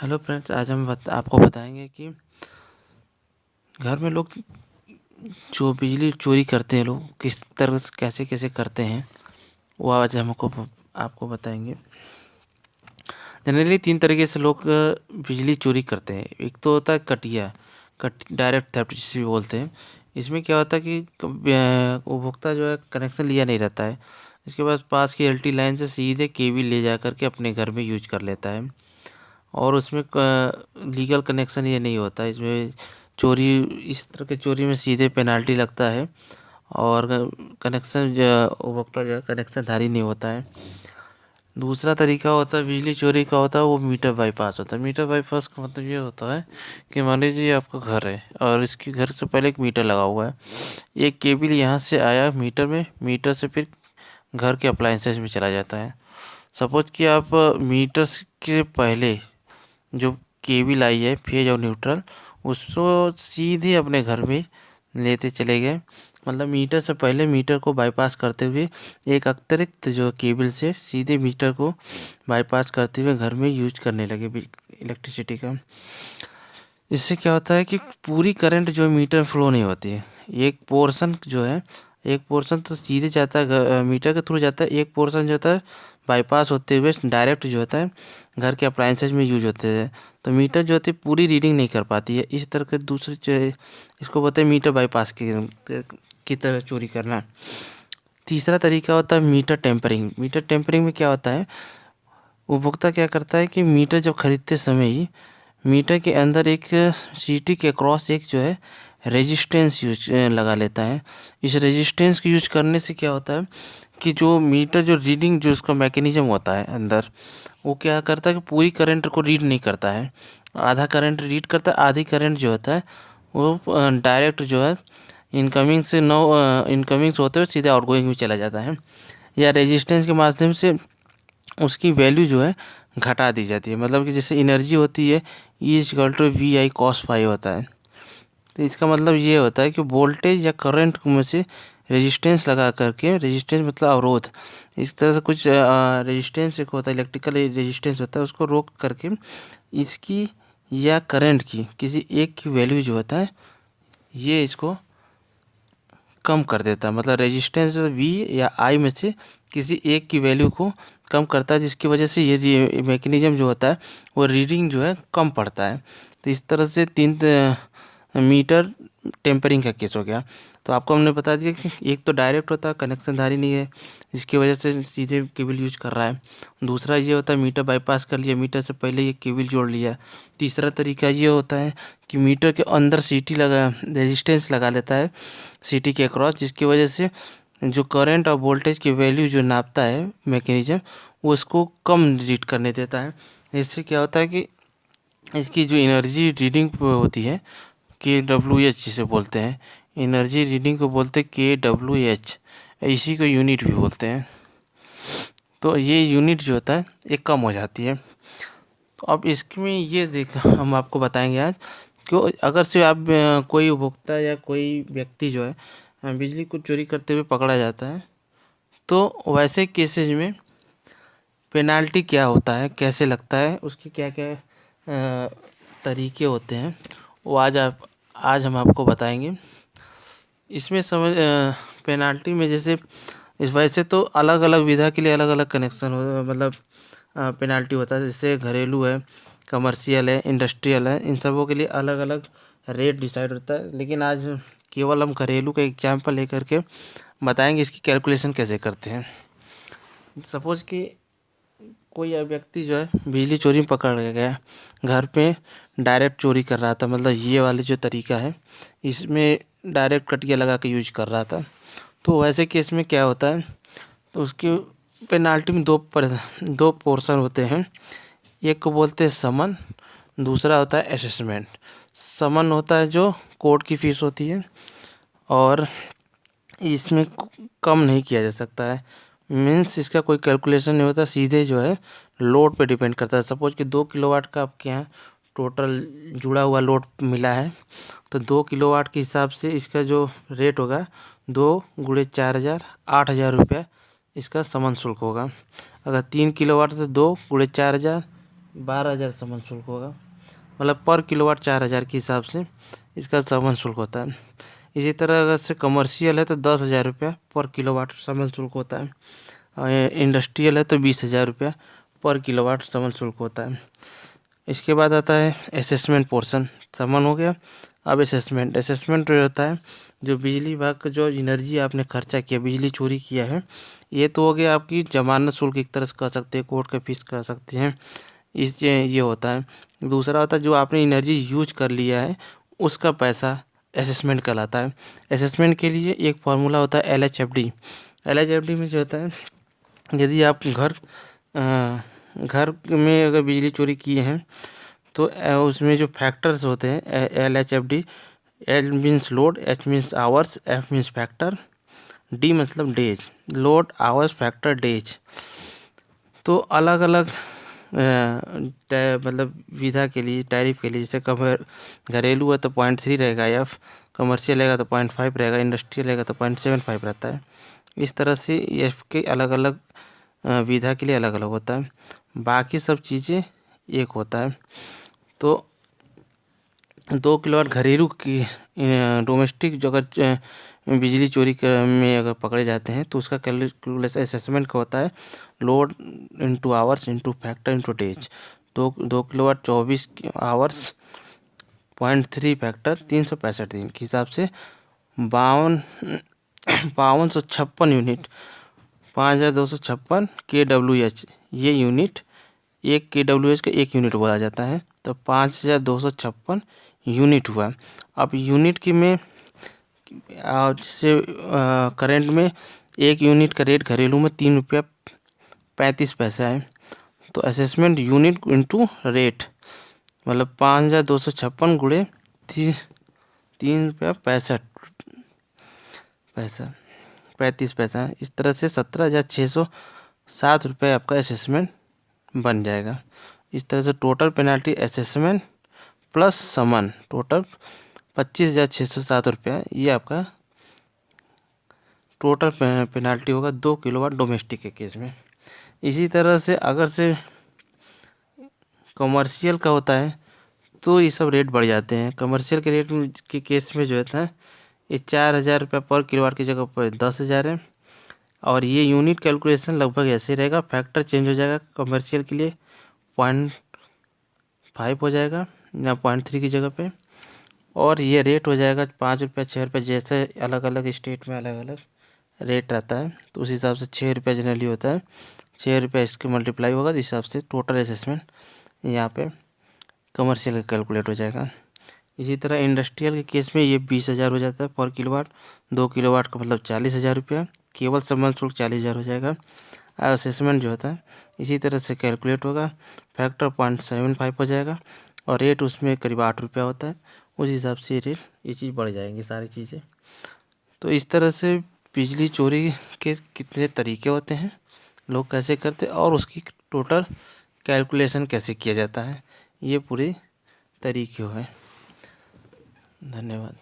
Hello friends, आज हम आपको बताएंगे कि घर में लोग जो बिजली चोरी करते हैं, लोग किस तरह से कैसे कैसे करते हैं, वो आज हमको आपको बताएंगे। जनरली 3 तरीके से लोग बिजली चोरी करते हैं। एक तो होता है कटिया, डायरेक्ट थेफ्ट जिसे भी बोलते हैं। इसमें क्या होता है कि उपभोक्ता जो है कनेक्शन लिया नहीं रहता है, इसके बाद पास की एलटी लाइन से सीधे केबल ले जा करके अपने घर में यूज कर लेता है। और उसमें लीगल कनेक्शन ये नहीं होता, इसमें चोरी, इस तरह के चोरी में सीधे पेनाल्टी लगता है और कनेक्शन जो उपभोक्ता जो कनेक्शन धारी नहीं होता है। दूसरा तरीका होता है बिजली चोरी का, होता है वो मीटर बाईपास होता है। मीटर बाईपास का मतलब ये होता है कि मान लीजिए आपका घर है और इसके घर से पहले एक मीटर लगा हुआ है। एक केबल यहाँ से आया मीटर में, मीटर से फिर घर के अप्लाइंसेस में चला जाता है। सपोज कि आप मीटर के पहले जो केबल आई है फेज और न्यूट्रल, उसको सीधे अपने घर में लेते चले गए। मतलब मीटर से पहले मीटर को बाईपास करते हुए एक अतिरिक्त जो केबल से सीधे मीटर को बाईपास करते हुए घर में यूज करने लगे इलेक्ट्रिसिटी का। इससे क्या होता है कि पूरी करंट जो मीटर फ्लो नहीं होती है, एक पोर्शन जो है, एक पोर्शन तो सीधे जाता है मीटर के थ्रू जाता है, एक पोर्शन जो होता है बाईपास होते हुए डायरेक्ट जो होता है घर के अप्लाइंसेज में यूज होते हैं। तो मीटर जो होती है पूरी रीडिंग नहीं कर पाती है। इस तरह के दूसरे इसको बोलते हैं मीटर बाईपास की तरह चोरी करना। तीसरा तरीका होता है मीटर टेम्परिंग। मीटर टेम्परिंग में क्या होता है, उपभोक्ता क्या करता है कि मीटर जब खरीदते समय ही मीटर के अंदर एक सीटी के क्रॉस एक जो है रेजिस्टेंस यूज लगा लेता है। इस रेजिस्टेंस को यूज करने से क्या होता है कि जो मीटर जो रीडिंग जो उसका मैकेनिज्म होता है अंदर, वो क्या करता है कि पूरी करंट को रीड नहीं करता है, आधा करंट रीड करता है, आधी करंट जो होता है वो डायरेक्ट जो है इनकमिंग से इनकमिंग से होते हुए सीधे आउटगोइंग में चला जाता है, या रेजिस्टेंस के माध्यम से उसकी वैल्यू जो है घटा दी जाती है। मतलब कि जैसे एनर्जी होती है E=VI cos φ होता है। तो इसका मतलब ये होता है कि वोल्टेज या करंट में से रेजिस्टेंस लगा करके, रेजिस्टेंस मतलब अवरोध, इस तरह से कुछ रेजिस्टेंस एक होता है, इलेक्ट्रिकल रेजिस्टेंस होता है, उसको रोक करके इसकी या करंट की किसी एक की वैल्यू जो होता है ये इसको कम कर देता है। मतलब रेजिस्टेंस V या I में से किसी एक की वैल्यू को कम करता है, जिसकी वजह से ये मैकेनिज्म जो होता है वो रीडिंग जो है कम पड़ता है। तो इस तरह से 3 मीटर टेम्परिंग का केस हो गया। तो आपको हमने बता दिया कि एक तो डायरेक्ट होता है, कनेक्शनधारी नहीं है, जिसकी वजह से सीधे केबल यूज कर रहा है। दूसरा ये होता है मीटर बाईपास कर लिया, मीटर से पहले ये केबल जोड़ लिया। तीसरा तरीका ये होता है कि मीटर के अंदर सीटी लगा रेजिस्टेंस लगा लेता है सीटी के अक्रॉस, जिसकी वजह से जो करंट और वोल्टेज की वैल्यू जो नापता है मैकेनिज्म, वो इसको कम रीड करने देता है। इससे क्या होता है कि इसकी जो एनर्जी रीडिंग होती है KWH जिसे बोलते हैं, एनर्जी रीडिंग को बोलते हैं KWH, इसी को यूनिट भी बोलते हैं। तो ये यूनिट जो होता है ये कम हो जाती है। तो अब इसमें ये हम आपको बताएंगे आज कि अगर से आप कोई उपभोक्ता या कोई व्यक्ति जो है बिजली को चोरी करते हुए पकड़ा जाता है, तो वैसे केसेज में पेनाल्टी क्या होता है, कैसे लगता है, उसके क्या क्या तरीके होते हैं, वो आज हम आपको बताएंगे। इसमें पेनाल्टी में जैसे इस वैसे तो अलग अलग विधा के लिए अलग अलग कनेक्शन हो, मतलब पेनाल्टी होता है। जैसे घरेलू है, कमर्शियल है, इंडस्ट्रियल है, इन सबों के लिए अलग अलग रेट डिसाइड होता है। लेकिन आज केवल हम घरेलू का एग्जाम्पल लेकर के बताएंगे इसकी कैलकुलेशन कैसे करते हैं। सपोज कि कोई व्यक्ति जो है बिजली चोरी में पकड़ गया, घर पे डायरेक्ट चोरी कर रहा था, मतलब ये वाले जो तरीका है इसमें डायरेक्ट कटिया लगा के यूज कर रहा था। तो वैसे केस में क्या होता है, तो उसकी पेनाल्टी में दो पोर्शन होते हैं। एक को बोलते हैं समन, दूसरा होता है असेसमेंट। समन होता है जो कोर्ट की फीस होती है, और इसमें कम नहीं किया जा सकता है। मीन्स इसका कोई कैलकुलेशन नहीं होता, सीधे जो है लोड पे डिपेंड करता है। सपोज कि 2 किलोवाट का आपके यहाँ टोटल जुड़ा हुआ लोड मिला है, तो 2 किलोवाट के हिसाब से इसका जो रेट होगा 2 × 4,000 8,000 रुपया इसका समन शुल्क होगा। अगर 3 किलोवाट तो 2 × 4,000 12,000 समन शुल्क होगा, मतलब पर किलोवाट 4,000 के हिसाब से इसका समन शुल्क होता है। इसी तरह अगर से कमर्शियल है तो 10,000 रुपया पर किलोवाट समन शुल्क होता है, और इंडस्ट्रियल है तो 20,000 रुपया पर किलोवाट समन शुल्क होता है। इसके बाद आता है असेसमेंट पोर्शन। समन हो गया, अब असेसमेंट जो होता है, जो बिजली विभाग का जो एनर्जी आपने खर्चा किया, बिजली चोरी किया है, ये तो हो गया आपकी जमानत शुल्क, एक तरह से कह सकते हैं, कोर्ट का फीस कह सकते हैं, ये होता है। दूसरा होता है जो आपने एनर्जी यूज कर लिया है उसका पैसा असेसमेंट कहलाता है। असेसमेंट के लिए एक फार्मूला होता है LHFD में जो होता है, यदि आप घर में अगर बिजली चोरी किए हैं तो उसमें जो फैक्टर्स होते हैं LHFD, L means load, H means hours, F means factor, D मतलब days, load hours factor days. तो अलग अलग मतलब विधा के लिए, टैरिफ के लिए, जैसे घरेलू है तो 0.3 रहेगा, F कमर्शियल रहेगा तो 0.5 रहेगा, इंडस्ट्रियल रहेगा तो 0.75 रहता है। इस तरह से F के अलग अलग विधा के लिए अलग अलग होता है, बाकी सब चीज़ें एक होता है। तो 2 किलोवाट घरेलू की डोमेस्टिक जो अगर बिजली चोरी में अगर पकड़े जाते हैं तो उसका कैलकुलेशन असेसमेंट का होता है load into hours into factor into days. 2 kilowatt 24 hours 0.3 factor 365 दिन के हिसाब से 5256 यूनिट, 5256 kWh, ये यूनिट, एक kWh का 1 यूनिट बोला जाता है, तो 5256 यूनिट हुआ। अब यूनिट की में जैसे करंट में 1 यूनिट का रेट घरेलू में 3.35 रुपया है, तो असेसमेंट यूनिट इंटू रेट मतलब 5256 गुणे 3.35 रुपया, इस तरह से 17,607 रुपये आपका असेसमेंट बन जाएगा। इस तरह से टोटल पेनाल्टी असेसमेंट प्लस समन टोटल 25,607 रुपया, ये आपका टोटल पेनाल्टी होगा 2 किलोवाट डोमेस्टिक के केस में। इसी तरह से अगर से कमर्शियल का होता है तो ये सब रेट बढ़ जाते हैं। कमर्शियल के रेट के केस में जो होता है ये 4,000 रुपये पर किलोवाट की जगह पर 10,000 है, और ये यूनिट कैलकुलेशन लगभग ऐसे रहेगा। फैक्टर चेंज हो जाएगा, कमर्शियल के लिए 0.5 हो जाएगा या 0.3 की जगह पे, और ये रेट हो जाएगा 5 रुपये 6 रुपये, जैसे अलग अलग स्टेट में अलग अलग रेट रहता है, तो उस हिसाब से 6 रुपये जनरली होता है। 6 रुपये इसके मल्टीप्लाई होगा, तो इस हिसाब से टोटल असेसमेंट यहाँ पे कमर्शियल का कैलकुलेट हो जाएगा। इसी तरह इंडस्ट्रियल के केस में ये 20,000 हो जाता है पर किलोवाट, 2 किलोवाट का मतलब 40,000 रुपया, केवल समन शुल्क 40,000 हो जाएगा। असेसमेंट जो होता है इसी तरह से कैलकुलेट होगा, फैक्टर 0.75 हो जाएगा, और रेट उसमें करीब 8 रुपया होता है, उस हिसाब से रेट ये चीज़ बढ़ जाएंगी सारी चीज़ें। तो इस तरह से बिजली चोरी के कितने तरीके होते हैं, लोग कैसे करते हैं, और उसकी टोटल कैलकुलेशन कैसे किया जाता है, ये पूरे तरीके हैं। धन्यवाद।